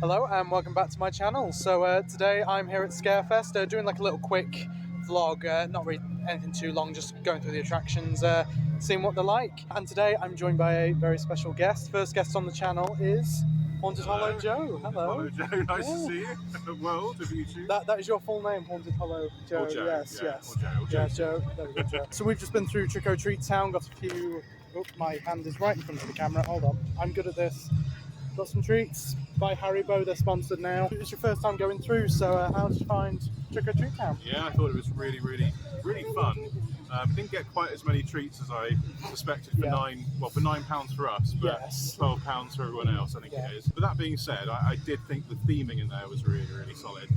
Hello and welcome back to my channel. So today I'm here at Scarefest doing like a little quick vlog, not really anything too long, just going through the attractions, seeing what they're like. And today I'm joined by a very special guest. First guest on the channel is Haunted Hollow Joe. Hello. Hello Joe, nice to see you. The world of YouTube. That is your full name, Haunted Hollow Joe. Or Joe, Yes, yeah, yes. or Joe, or yeah, Joe. Joe. There we go, Joe. So we've just been through Trick or Treat Town, got a few. Oh, my hand is right in front of the camera. Hold on, I'm good at this. Got some treats by Haribo, they're sponsored now. It's your first time going through, so how did you find Trick or Treat Town? Yeah, I thought it was really fun. Didn't get quite as many treats as I suspected for £9 for us, but Yes. £12 for everyone else, I think it is. But that being said, I did think the theming in there was really solid,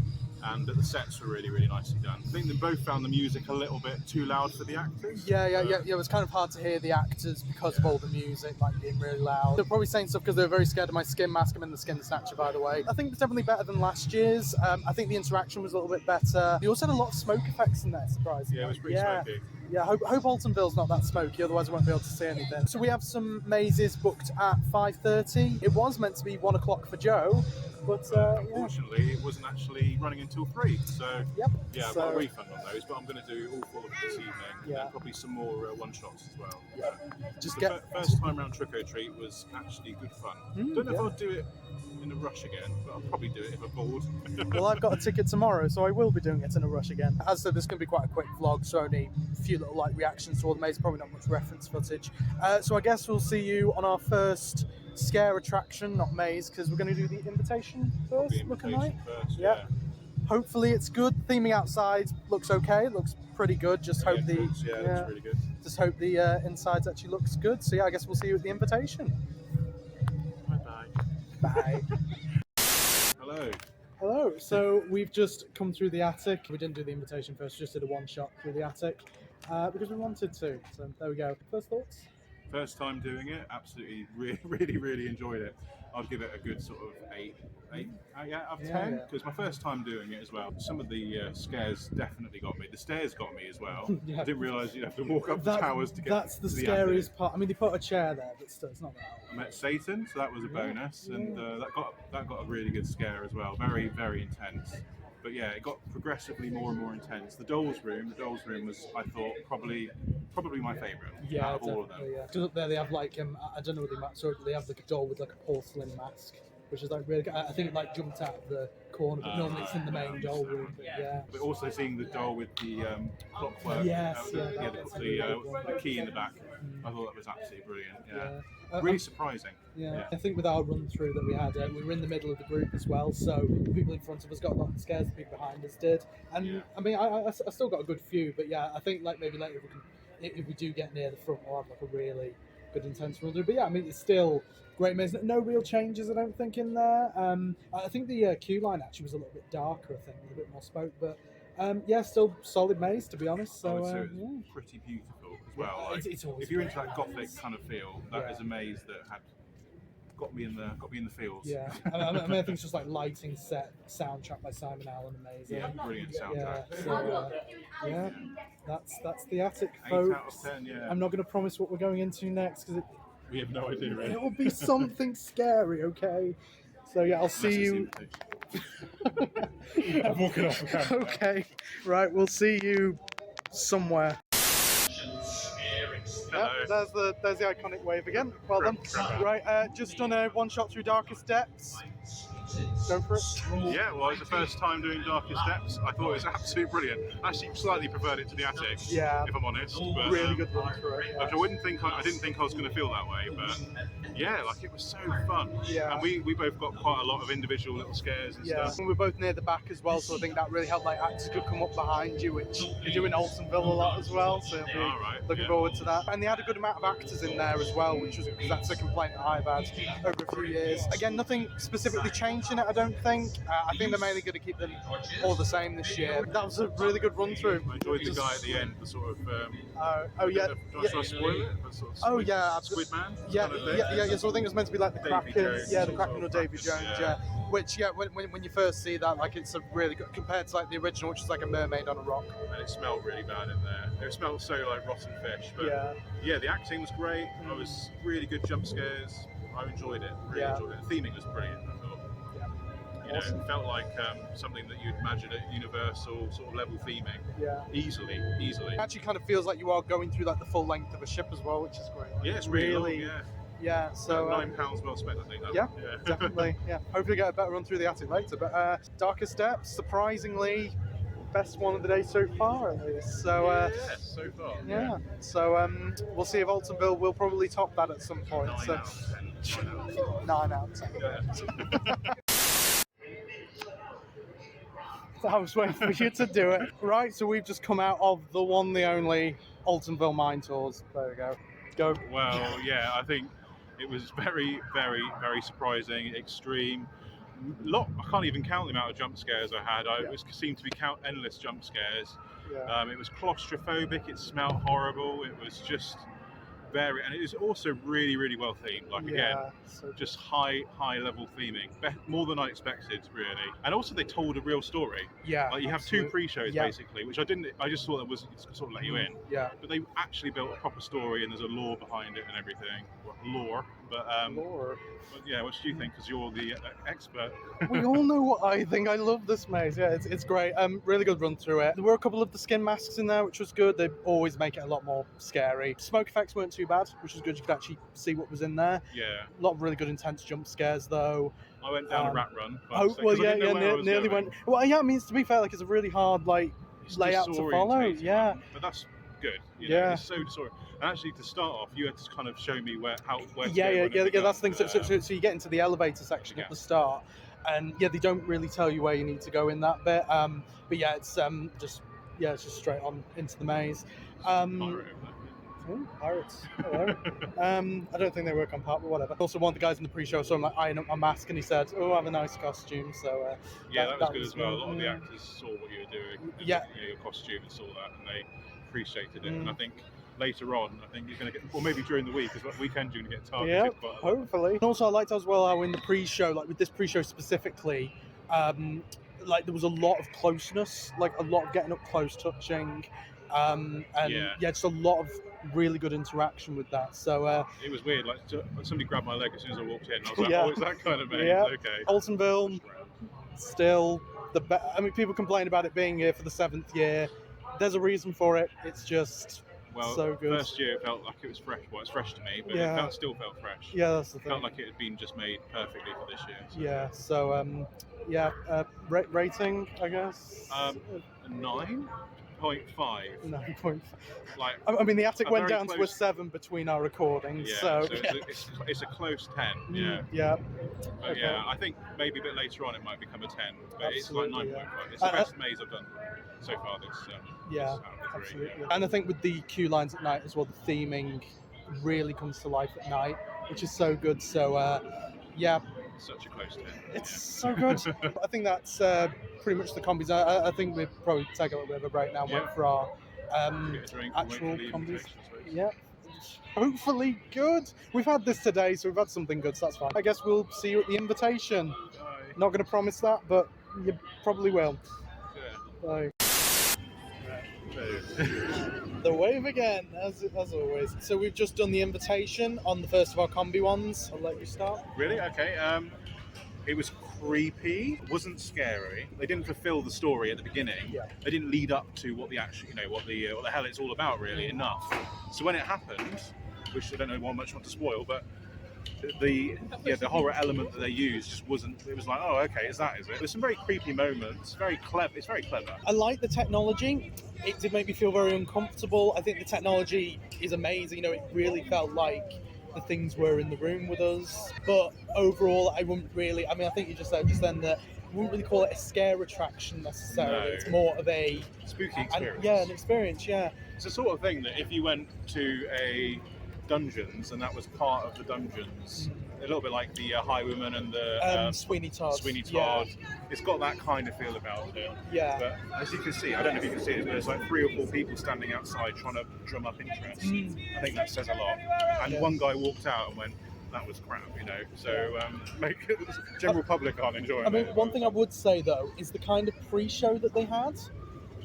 and that the sets were really nicely done. I think they both found the music a little bit too loud for the actors. Yeah. It was kind of hard to hear the actors because of all the music, like being really loud. They're probably saying stuff because they're very scared of my skin mask. I'm in the Skin Snatcher, by the way. I think it's definitely better than last year's. I think the interaction was a little bit better. They also had a lot of smoke effects in there, surprisingly. Yeah, it was pretty smoky. Yeah, hope Altonville's not that smoky, otherwise I won't be able to see anything. So we have some mazes booked at 5:30. It was meant to be 1 o'clock for Joe, but unfortunately it wasn't actually running until 3, so yep. Yeah, I've got a refund on those, but I'm going to do all 4 of them this evening, and probably some more one-shots as well. Yeah. Just the first time around Trick or Treat was actually good fun. Don't know if I'll do it in a rush again, but I'll probably do it if I'm bored. Well, I've got a ticket tomorrow, so I will be doing it in a rush again. As I said, this is going to be quite a quick vlog, so only a few little like reactions to all the mazes, probably not much reference footage. So I guess we'll see you on our first scare attraction, not maze, because we're going to do the invitation first, looking like. Yeah. Hopefully it's good. Theming outside looks okay. It looks pretty good. Just hope it looks really good. Just hope the inside actually looks good. So yeah, I guess we'll see you at the invitation. Bye. Bye. Hello. Hello. So we've just come through the attic. We didn't do the invitation first. Just did a one-shot through the attic because we wanted to. So there we go. First thoughts? First time doing it, absolutely, really enjoyed it. I'd give it a good sort of 8 out of 10, because my first time doing it as well. Some of the scares definitely got me. The stairs got me as well. I didn't realise you'd have to walk up the towers to get to the That's the scariest part. I mean, they put a chair there, but still, it's not that. I met Satan, so that was a bonus, and that got a really good scare as well. Very intense. But yeah, it got progressively more and more intense. The dolls room was, I thought, probably my favourite out of all of them. Yeah. Because up there they have like I don't know what they match, so they have like a doll with like a porcelain mask, which is like really good. I think it like jumped out of the corner, but normally it's in the main doll room. But yeah. But also seeing the doll with the clockwork, the key in the back. I thought that was absolutely brilliant. Yeah. Really surprising. Yeah. I think with our run through that we had, we were in the middle of the group as well, so the people in front of us got a lot of scares, the people behind us did. And I mean, I still got a good few, but yeah, I think like maybe later if we do get near the front, we'll have like a really good intense run through. But yeah, I mean, it's still great maze. No real changes, I don't think, in there. I think the queue line actually was a little bit darker, I think, with a bit more smoke, but yeah, still solid maze, to be honest. So it's pretty beautiful as well. Like, it's always if you're into that gothic kind of feel, that is a maze that had got me in the feels. Yeah, I mean, I think it's just like lighting set, soundtrack by Simon Allen, amazing. Yeah, brilliant soundtrack. Yeah, so, that's the attic, 8 folks. out of 10, yeah. I'm not going to promise what we're going into next because we have no idea. Really. It will be something scary. Okay, so yeah, I'll see you. I'm walking off the camera. Okay, right, we'll see you somewhere. Hello. There's the iconic wave again. Well done. Right, just done a one shot through Darkest Depths. Go for it. Yeah, well, it was the first time doing Darkest Depths. I thought it was absolutely brilliant. I actually slightly preferred it to the attic, if I'm honest. But, really good run through it. I didn't think I was going to feel that way, but yeah, like it was so fun. Yeah. And we both got quite a lot of individual little scares and stuff. And we're both near the back as well, so I think that really helped. Like actors could come up behind you, which you do in Altonville a lot as well. So looking forward to that. And they had a good amount of actors in there as well, which was because that's a complaint that I've had over a few years. Again, nothing specifically changed in it, I don't think. I think they're mainly going to keep them all the same this year. That was a really good run through. I enjoyed the guy at the end, the sort of. Should I spoil it? Sort of Squid Man. Yeah. So I think it was meant to be like the Kraken. The Kraken or Davy Jones. Which when you first see that, like it's a really good compared to like the original, which is like a mermaid on a rock. And it smelled really bad in there. It smelled so like rotten fish. But yeah, the acting was great. I was really good jump scares. I enjoyed it. Really enjoyed it. The theming was brilliant, I thought. awesome. It felt like something that you'd imagine at Universal sort of level theming. Yeah. Easily. It actually kind of feels like you are going through like the full length of a ship as well, which is great. Yeah, it's really long, Yeah, so £9 well spent, I think. Yeah, definitely. Yeah, hopefully get a better run through the attic later. But Darkest Depths, surprisingly, best one of the day so far, at least. So yes, so far. yeah. So we'll see if Altonville will probably top that at some point. 9 So out of 10. 9 out of 10. 9 out of 10. Yeah. I was waiting for you to do it. Right, so we've just come out of the one, the only Altonville Mine Tours. There we go. Go. Well, yeah, I think it was very, very, very surprising, extreme. I can't even count the amount of jump scares I had. It seemed to be endless jump scares. Yeah. It was claustrophobic. It smelled horrible. It was just and it was also really, really well themed. Like again, just high level theming, more than I expected, really. And also they told a real story. Yeah, like you have 2 pre-shows basically, which I didn't. I just thought that was sort of let you in. Yeah. But they actually built a proper story, and there's a lore behind it and everything. Lore. But yeah, what do you think? Because you're the expert. We all know what I think. I love this maze. Yeah, it's great. Really good run through it. There were a couple of the skin masks in there, which was good. They always make it a lot more scary. Smoke effects weren't too bad, which was good. You could actually see what was in there. Yeah. A lot of really good intense jump scares, though. I went down a rat run. Nearly went. Well, yeah. I mean, to be fair, like it's a really hard layout to follow. Yeah. But that's good. It's so disorientating. And actually, to start off, you had to kind of show me where to go. That's the thing. So you get into the elevator section at the start, and they don't really tell you where you need to go in that bit. But yeah, it's just straight on into the maze. Pirates. Hello. I don't think they work on part, but whatever. Also, one of the guys in the pre-show saw him like eyeing up my mask, and he said, "Oh, I have a nice costume." So that was good as well. A lot of the actors saw what you were doing. Your costume, and saw that, and they appreciated it. And I think later on, you're going to get, or maybe during the week, because weekend you're going to get targeted. Yeah, hopefully. And also, I liked as well how in the pre-show, like with this pre-show specifically, like there was a lot of closeness, like a lot of getting up close, touching. Just a lot of really good interaction with that. So it was weird. Like somebody grabbed my leg as soon as I walked in. I was like, "Oh, it's that kind of maze." Yeah. Okay. Altonville, still the best. I mean, people complain about it being here for the 7th year. There's a reason for it. It's just so good. First year it felt like it was fresh. Well, it's fresh to me, but it still felt fresh. Yeah, that's the thing. It felt like it had been just made perfectly for this year. So. Yeah. So rating, I guess. 9.5. 9.5. Like, I mean, the attic went down to a 7 between our recordings. Yeah, it's a close 10. Yeah. Yeah. But okay. I think maybe a bit later on it might become a 10. But Absolutely, it's like 9.5. It's the best maze I've done so far this absolutely. And I think with the queue lines at night as well, the theming really comes to life at night, which is so good. So such a close 10. It's so good. I think that's pretty much the combis. I think we'll probably take a little bit of a break now and wait for our actual combis. Yeah. Hopefully good. We've had this today, so we've had something good, so that's fine. I guess we'll see you at the invitation. Bye. Not going to promise that, but you probably will. Yeah. Bye. The wave again, as always. So we've just done the invitation on the first of our combi ones. I'll let you start. Really? Okay. It was creepy. It wasn't scary. They didn't fulfill the story at the beginning. Yeah. They didn't lead up to what the what the hell it's all about really enough. So when it happened, which I don't know how much I want to spoil, but the horror element that they used just wasn't. It was like, oh, okay, is it? There's some very creepy moments. Very clever. It's very clever. I like the technology. It did make me feel very uncomfortable. I think the technology is amazing. It really felt like the things were in the room with us. But overall, I wouldn't really. I mean, I think you just said just then that I wouldn't really call it a scare attraction necessarily. No. It's more of a spooky experience. An experience. Yeah. It's the sort of thing that if you went to a dungeons and that was part of the dungeons, a little bit like the Highwayman and the Sweeney Todd. Yeah. It's got that kind of feel about it. Yeah. But as you can see, I don't know if you can see it, but there's like 3 or 4 people standing outside trying to drum up interest. I think that says a lot. And one guy walked out and went, that was crap, So general public aren't enjoying it. I mean, one thing I would say though is the kind of pre-show that they had.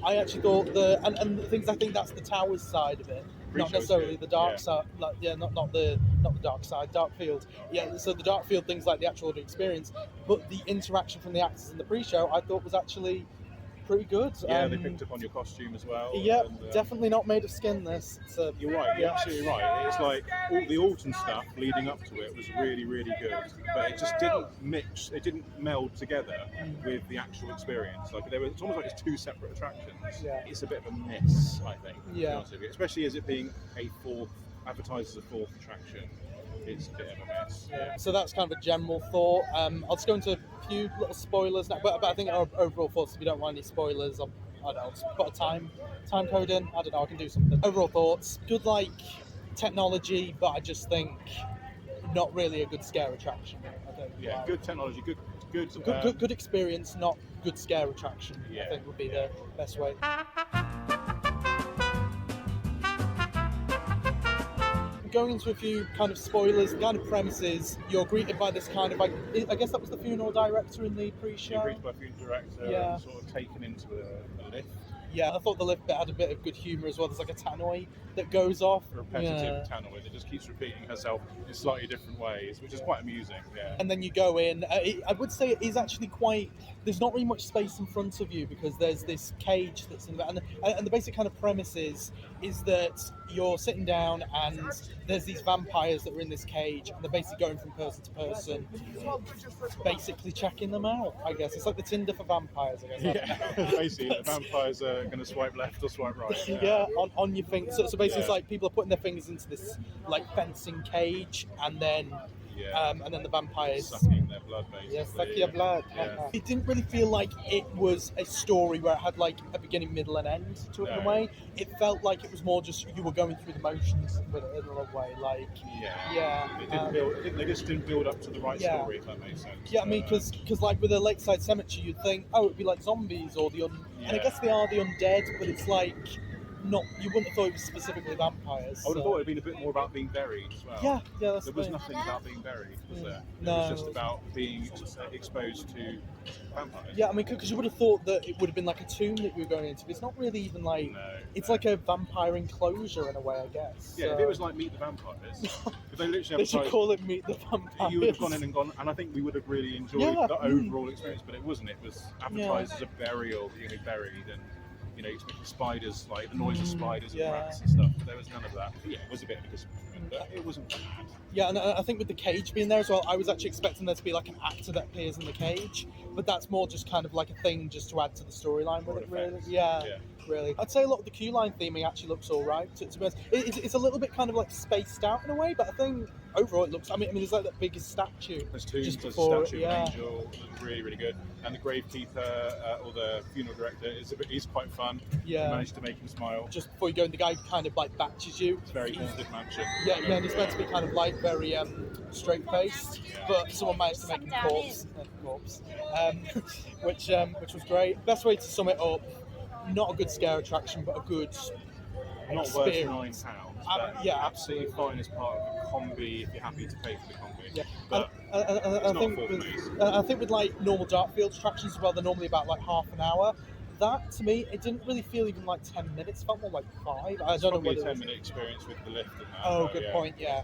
I actually thought and the things, I think that's the Towers side of it. not necessarily the dark side. Like, not the dark side, dark field. Yeah, so the dark field things like the actual audio experience, but the interaction from the actors in the pre-show I thought was actually pretty good. Yeah, they picked up on your costume as well. Yeah, and, definitely not made of skin. This. You're right. You're absolutely right. It's like all the Alton stuff leading up to it was really, really good, but it just didn't mix. It didn't meld together with the actual experience. Like it's almost like it's two separate attractions. Yeah. It's a bit of a miss, I think. Yeah. To be honest with you. Especially as it being advertised as a fourth attraction. It's a bit of a mess. Yeah. So that's kind of a general thought. I'll just go into a few little spoilers now, but I think our overall thoughts, if you don't want any spoilers, I don't know, just put a time code in. I don't know, I can do something. Overall thoughts, good like technology, but I just think not really a good scare attraction. I think. Yeah, good technology, good experience, not good scare attraction. Yeah, I think would be the best way. Going into a few kind of spoilers, the kind of premises, you're greeted by this kind of like, I guess that was the funeral director in the pre-show. You're greeted by a funeral director, and sort of taken into a lift. Yeah, I thought the lift bit had a bit of good humour as well. There's like a tannoy that goes off. A repetitive tannoy that just keeps repeating herself in slightly different ways, which is quite amusing. Yeah. And then you go in. I would say it is actually quite. There's not really much space in front of you because there's this cage that's in there. And the basic kind of premise is that you're sitting down and there's these vampires that are in this cage and they're basically going from person to person, basically checking them out, I guess. It's like the Tinder for vampires, I guess. Yeah, basically, the vampires are going to swipe left or swipe right. Yeah, on your finger. So basically it's like people are putting their fingers into this like fencing cage and then the vampires sucking their blood, basically. Yeah, suck your blood. Yeah. It didn't really feel like it was a story where it had like a beginning, middle, and end to it in a way. It felt like it was more just you were going through the motions with it in a way. Like They just didn't build up to the right story, if that makes sense. Yeah, I mean, because like with a lakeside cemetery, you'd think, oh, it'd be like zombies or and I guess they are the undead, but it's like. You wouldn't have thought it was specifically vampires. I would have thought it would have been a bit more about being buried as well. Yeah, that's there was nothing about being buried, was there? No. It was just about being exposed to vampires. Yeah, I mean, because you would have thought that it would have been like a tomb that you were going into, but it's not really even like... It's like a vampire enclosure in a way, I guess. Yeah, if it was like Meet the Vampires, if they literally they should call it Meet the Vampires. You would have gone in and I think we would have really enjoyed the overall experience, but it wasn't. It was advertised as a burial, you know, buried, and you know, expecting spiders, like the noise of spiders and rats and stuff. But there was none of that. But yeah, it was a bit of a disappointment, but it wasn't bad. Yeah, and I think with the cage being there as well, I was actually expecting there to be like an actor that appears in the cage, but that's more just kind of like a thing just to add to the storyline with it, really. Yeah. Really. I'd say a lot of the queue line theming actually looks all right. To be honest, it's a little bit kind of like spaced out in a way, but I think overall it looks. I mean, there's like that biggest statue. There's two. Just there's before, a statue of an angel. Looks really, really good. And the gravekeeper or the funeral director he's quite fun. Yeah. You managed to make him smile. Just before you go in, the guy kind of like batches you. It's very haunted mansion. Yeah, and he's meant to be kind of like very straight faced, but someone managed to make him corpse, which was great. Best way to sum it up. Not a good scare attraction, but a good not experience. worth £9. Absolutely fine as part of a combi if you're happy to pay for the combi. Yeah, but I think with like normal dark field attractions as well, they're normally about like half an hour. That to me, it didn't really feel even like 10 minutes. It felt more like 5. I don't know what it was. Probably a 10-minute experience with the lift and that. Oh, good point. Yeah.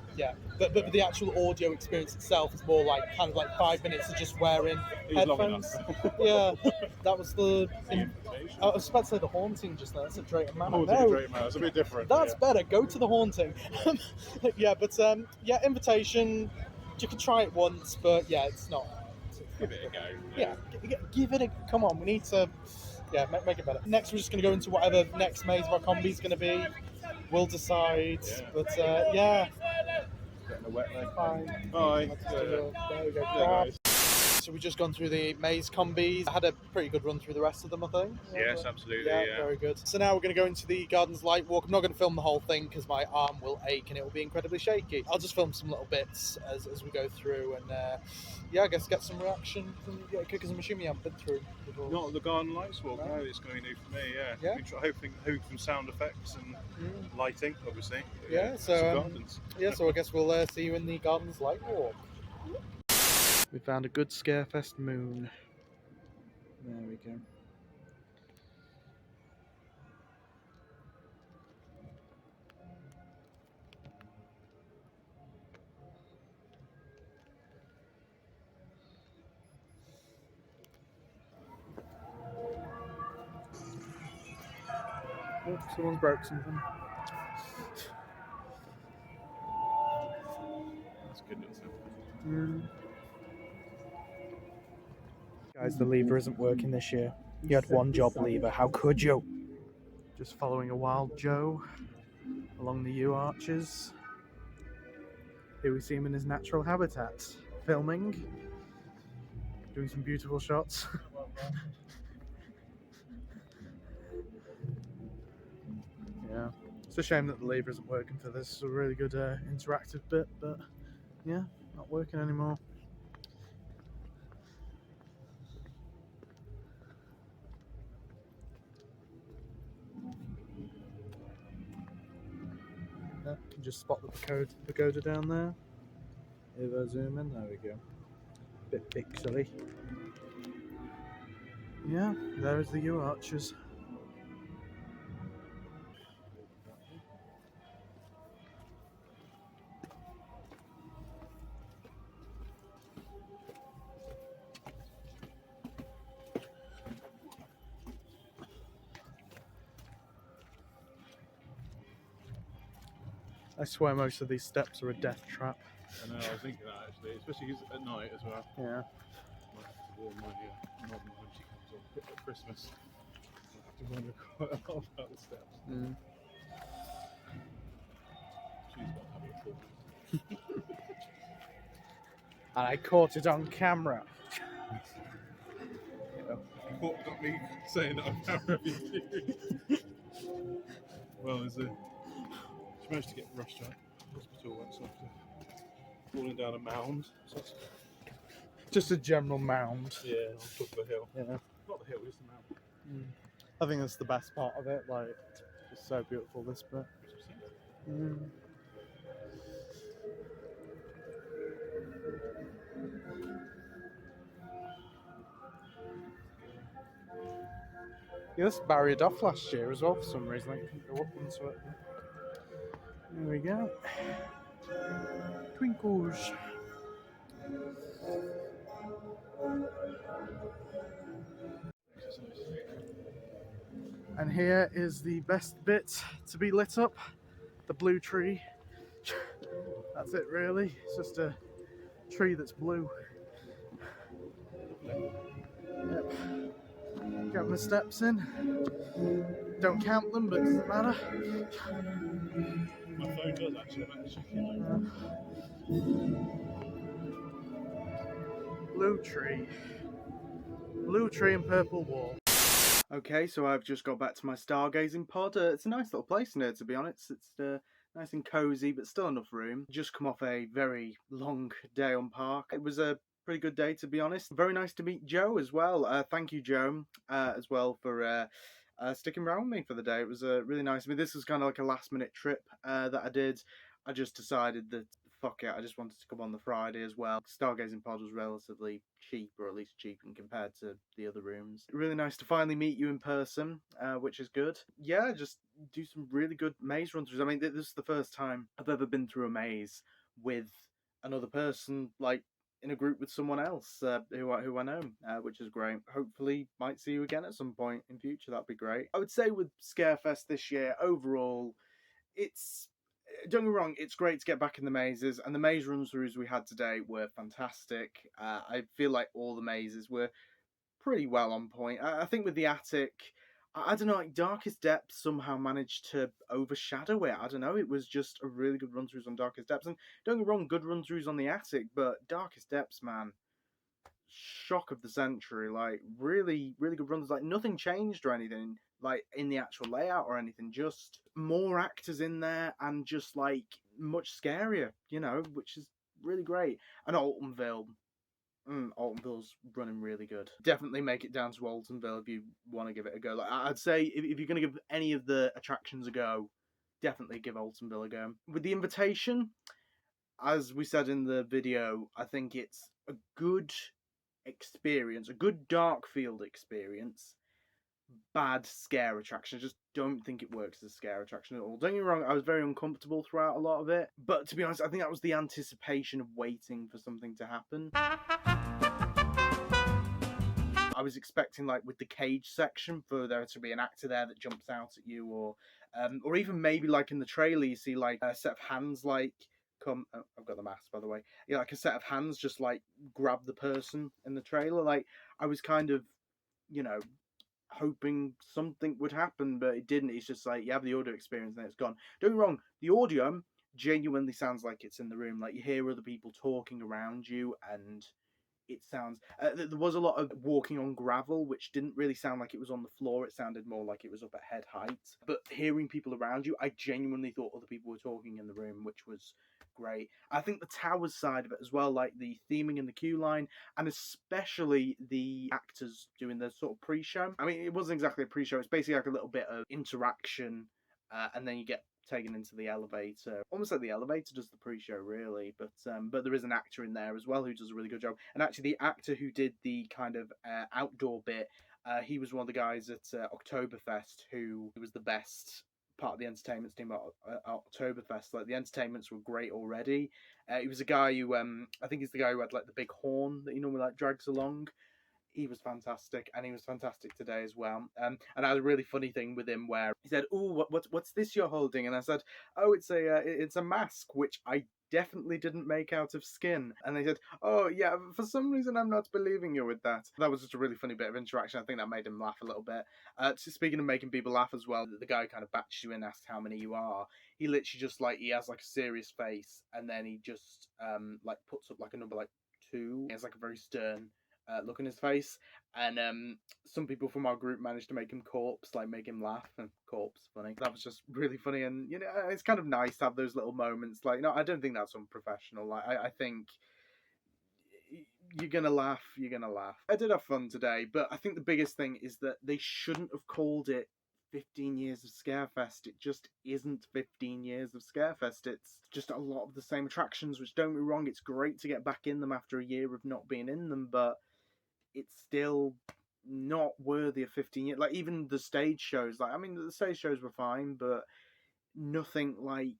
But the actual audio experience itself is more like kind of like 5 minutes of just wearing headphones. Yeah, that was the. I was about to say the haunting just now. That's a Drayton Manor. It's a bit different. That's better. Go to the haunting. Invitation. You can try it once, but it's not. Give it a go. Yeah, give it a. Come on, we need to. Yeah, make it better. Next, we're just going to go into whatever next maze of our combi is going to be. We'll decide. But Getting a wet leg. Fine. Bye. There we go. So we've just gone through the maze combis. I had a pretty good run through the rest of them, I think. Yes, absolutely. Yeah, very good. So now we're going to go into the Gardens Light Walk. I'm not going to film the whole thing because my arm will ache and it will be incredibly shaky. I'll just film some little bits as we go through and I guess get some reaction from because I'm assuming you haven't been through before. Not the Garden Lights Walk, no, it's going to be new for me, yeah. Hoping some sound effects and lighting, obviously. So I guess we'll see you in the Gardens Light Walk. We found a good Scarefest moon. There we go. Oh, someone's broke something. That's good. Guys, the lever isn't working this year. You had one job lever. How could you? Just following a wild Joe along the U arches. Here we see him in his natural habitat, filming, doing some beautiful shots. Yeah, it's a shame that the lever isn't working for this. It's a really good interactive bit, but yeah, not working anymore. Yeah, you can just spot the pagoda down there. If I zoom in, there we go. Bit pixely. Yeah, there is the U arches. I swear most of these steps are a death trap. I know, I was thinking that actually, especially at night as well. Yeah. I might have to warn my mum when she comes on at Christmas. I have to warn her quite a lot about the steps. Mm. She's got to have it for me. And I caught it on camera. Got me saying that on camera. Well, she managed to get rushed to hospital once after falling down a mound. So Just a general mound. yeah, on top of the hill. Yeah. Not the hill, just the mound. Mm. I think that's the best part of it. Like, it's so beautiful, this bit. Mm. Yeah, this barriered off last year as well for some reason. I couldn't go up into it. There we go. Twinkles. And here is the best bit to be lit up, the blue tree. That's it really, it's just a tree that's blue. Yep. Get my steps in. Don't count them, but it doesn't matter. My phone does actually, I'm actually checking it. Blue tree and purple wall. Okay, so I've just got back to my stargazing pod. It's a nice little place in here, to be honest. It's nice and cosy, but still enough room. Just come off a very long day on park. It was a pretty good day, to be honest. Very nice to meet Joe as well. Thank you, Joe, as well for sticking around with me for the day. It was really nice. I mean, this was kind of like a last-minute trip that I did. I just decided that, fuck it, I just wanted to come on the Friday as well. Stargazing pod was relatively cheap, or at least cheap compared to the other rooms. Really nice to finally meet you in person, which is good. Yeah, just do some really good maze run-throughs. I mean, this is the first time I've ever been through a maze with another person, like, in a group with someone else who I know, which is great. Hopefully might see you again at some point in future. That'd be great. I would say with Scarefest this year, overall, it's... Don't get me wrong, it's great to get back in the mazes, and the maze run-throughs we had today were fantastic. I feel like all the mazes were pretty well on point. I think with the attic, I don't know, like Darkest Depths somehow managed to overshadow it. I don't know, it was just a really good run-throughs on Darkest Depths. And don't get me wrong, good run-throughs on the attic, but Darkest Depths, man, shock of the century. Like, really, really good runs. Like, nothing changed or anything, like, in the actual layout or anything. Just more actors in there and just, like, much scarier, you know, which is really great. And Altonville. Altonville's running really good. Definitely make it down to Altonville if you want to give it a go. Like, I'd say if you're going to give any of the attractions a go, definitely give Altonville a go. With the invitation, as we said in the video, I think it's a good experience, a good dark field experience. Bad scare attraction. I just don't think it works as a scare attraction at all. Don't get me wrong, I was very uncomfortable throughout a lot of it, but to be honest, I think that was the anticipation of waiting for something to happen. I was expecting, like, with the cage section for there to be an actor there that jumps out at you, or even maybe like in the trailer you see like a set of hands like come. Oh, I've got the mask, by the way. Yeah, like a set of hands just like grab the person in the trailer. Like, I was kind of, you know, hoping something would happen, but it didn't. It's just like you have the audio experience and it's gone. Don't get me wrong, the audio genuinely sounds like it's in the room. Like, you hear other people talking around you, and it sounds. There was a lot of walking on gravel, which didn't really sound like it was on the floor. It sounded more like it was up at head height. But hearing people around you, I genuinely thought other people were talking in the room, which was great. I think the towers side of it as well, like the theming and the queue line, and especially the actors doing the sort of pre-show. I mean, it wasn't exactly a pre-show. It's basically like a little bit of interaction, and then you get taken into the elevator, almost like the elevator does the pre-show, really. But there is an actor in there as well who does a really good job. And actually, the actor who did the kind of outdoor bit, he was one of the guys at Oktoberfest who was the best part of the entertainment team at Oktoberfest. Like, the entertainments were great already. He was a guy who I think he's the guy who had like the big horn that you normally like drags along. He was fantastic, and he was fantastic today as well. And I had a really funny thing with him where he said, "Oh, what's this you're holding?" And I said, "Oh, it's a mask, which I definitely didn't make out of skin." And they said, "Oh, yeah, for some reason I'm not believing you with that." That was just a really funny bit of interaction. I think that made him laugh a little bit. Speaking of making people laugh as well, the guy kind of batches you in, asks how many you are. He literally just like, he has like a serious face, and then he just like puts up like a number like 2. He has like a very stern look on his face, and some people from our group managed to make him corpse, like make him laugh, and corpse funny. That was just really funny, and you know, it's kind of nice to have those little moments. Like, no, I don't think that's unprofessional. Like, I think you're gonna laugh. You're gonna laugh. I did have fun today, but I think the biggest thing is that they shouldn't have called it 15 years of Scarefest. It just isn't 15 years of Scarefest. It's just a lot of the same attractions, which, don't be wrong, it's great to get back in them after a year of not being in them, but it's still not worthy of 15 years. Like, even the stage shows, like, I mean, the stage shows were fine, but nothing like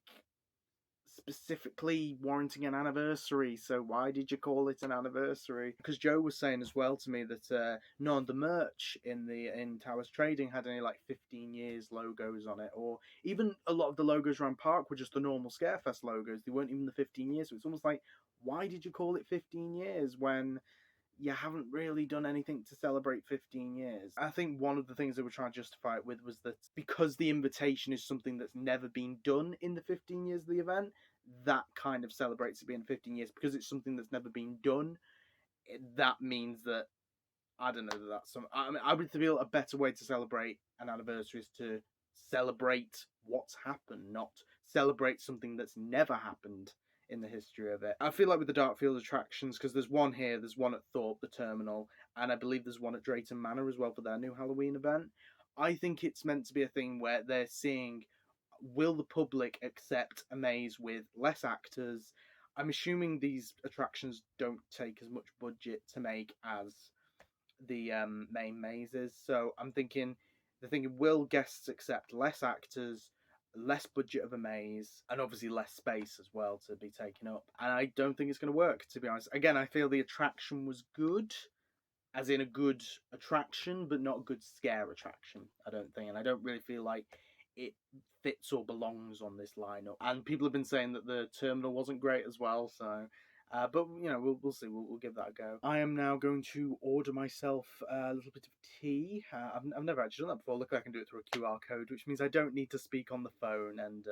specifically warranting an anniversary. So why did you call it an anniversary? Because Joe was saying as well to me that none of the merch in Towers Trading had any like 15 years logos on it, or even a lot of the logos around Park were just the normal Scarefest logos. They weren't even the 15 years. So it's almost like, why did you call it 15 years when you haven't really done anything to celebrate 15 years? I think one of the things they were trying to justify it with was that because the invitation is something that's never been done in the 15 years of the event, that kind of celebrates it being 15 years. Because it's something that's never been done, that means that, I don't know, that's some. I mean, I would feel a better way to celebrate an anniversary is to celebrate what's happened, not celebrate something that's never happened in the history of it. I feel like with the Darkfield attractions, because there's one here, there's one at Thorpe, the terminal, and I believe there's one at Drayton Manor as well for their new Halloween event. I think it's meant to be a thing where they're seeing, will the public accept a maze with less actors? I'm assuming these attractions don't take as much budget to make as the main mazes, so I'm thinking, will guests accept less actors, less budget of a maze, and obviously less space as well to be taken up? And I don't think it's going to work, to be honest. Again, I feel the attraction was good, as in a good attraction, but not a good scare attraction, I don't think. And I don't really feel like it fits or belongs on this lineup. And people have been saying that the terminal wasn't great as well, so but you know, we'll see. We'll give that a go. I am now going to order myself a little bit of tea. I've never actually done that before. Luckily, I can do it through a QR code, which means I don't need to speak on the phone and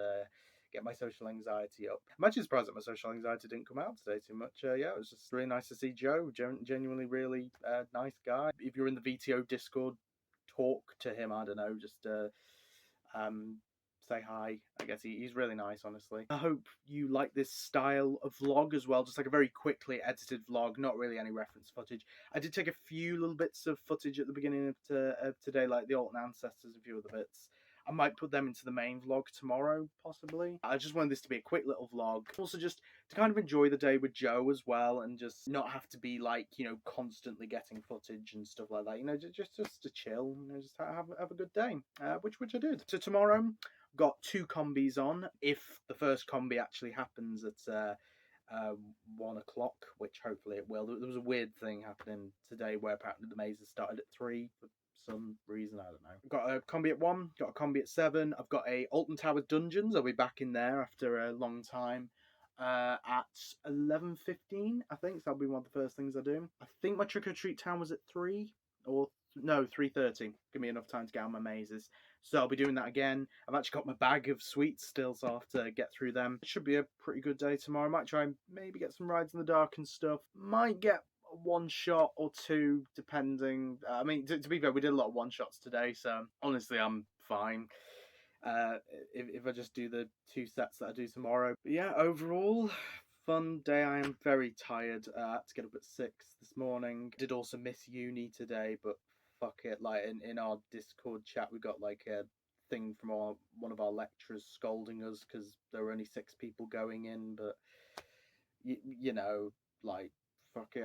get my social anxiety up. I'm actually surprised that my social anxiety didn't come out today too much. Yeah, it was just really nice to see Joe. Genuinely really nice guy. If you're in the VTO Discord, talk to him. I don't know, just say hi. I guess he's really nice, honestly. I hope you like this style of vlog as well, just like a very quickly edited vlog, not really any reference footage. I did take a few little bits of footage at the beginning of today, like the Alton ancestors, a few other bits. I might put them into the main vlog tomorrow, possibly. I just wanted this to be a quick little vlog. Also, just to kind of enjoy the day with Joe as well, and just not have to be like, you know, constantly getting footage and stuff like that. You know, just to chill, you know, just have a good day, which I did. So tomorrow, got 2 combis on. If the first combi actually happens at uh, 1 o'clock, which hopefully it will. There was a weird thing happening today where apparently the mazes started at 3 for some reason, I don't know. Got a combi at 1, got a combi at 7. I've got a Alton Tower Dungeons. I'll be back in there after a long time. At 11:15, I think. So that'll be one of the first things I do. I think my trick or treat time was at 3 or no 3:30. Give me enough time to get out my mazes. So I'll be doing that again. I've actually got my bag of sweets still, so I'll have to get through them. It should be a pretty good day tomorrow. I might try and maybe get some rides in the dark and stuff. Might get one shot or two, depending. I mean, to be fair, we did a lot of one shots today, so honestly, I'm fine. If I just do the 2 sets that I do tomorrow. But yeah, overall, fun day. I am very tired. I had to get up at 6 this morning. Did also miss uni today, but fuck it. Like in our Discord chat, we got like a thing from one of our lecturers scolding us because there were only 6 people going in. But you know, like fuck it.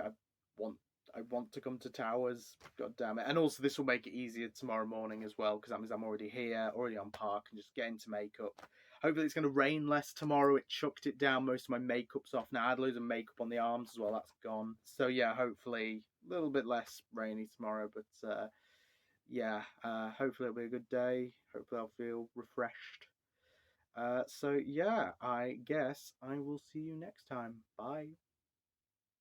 I want to come to Towers. God damn it. And also this will make it easier tomorrow morning as well, because that means I'm already here, already on park, and just get into makeup. Hopefully it's going to rain less tomorrow. It chucked it down. Most of my makeup's off now. I had loads of makeup on the arms as well. That's gone. So yeah, hopefully a little bit less rainy tomorrow. But yeah, hopefully it'll be a good day. Hopefully I'll feel refreshed. So yeah, I guess I will see you next time. Bye.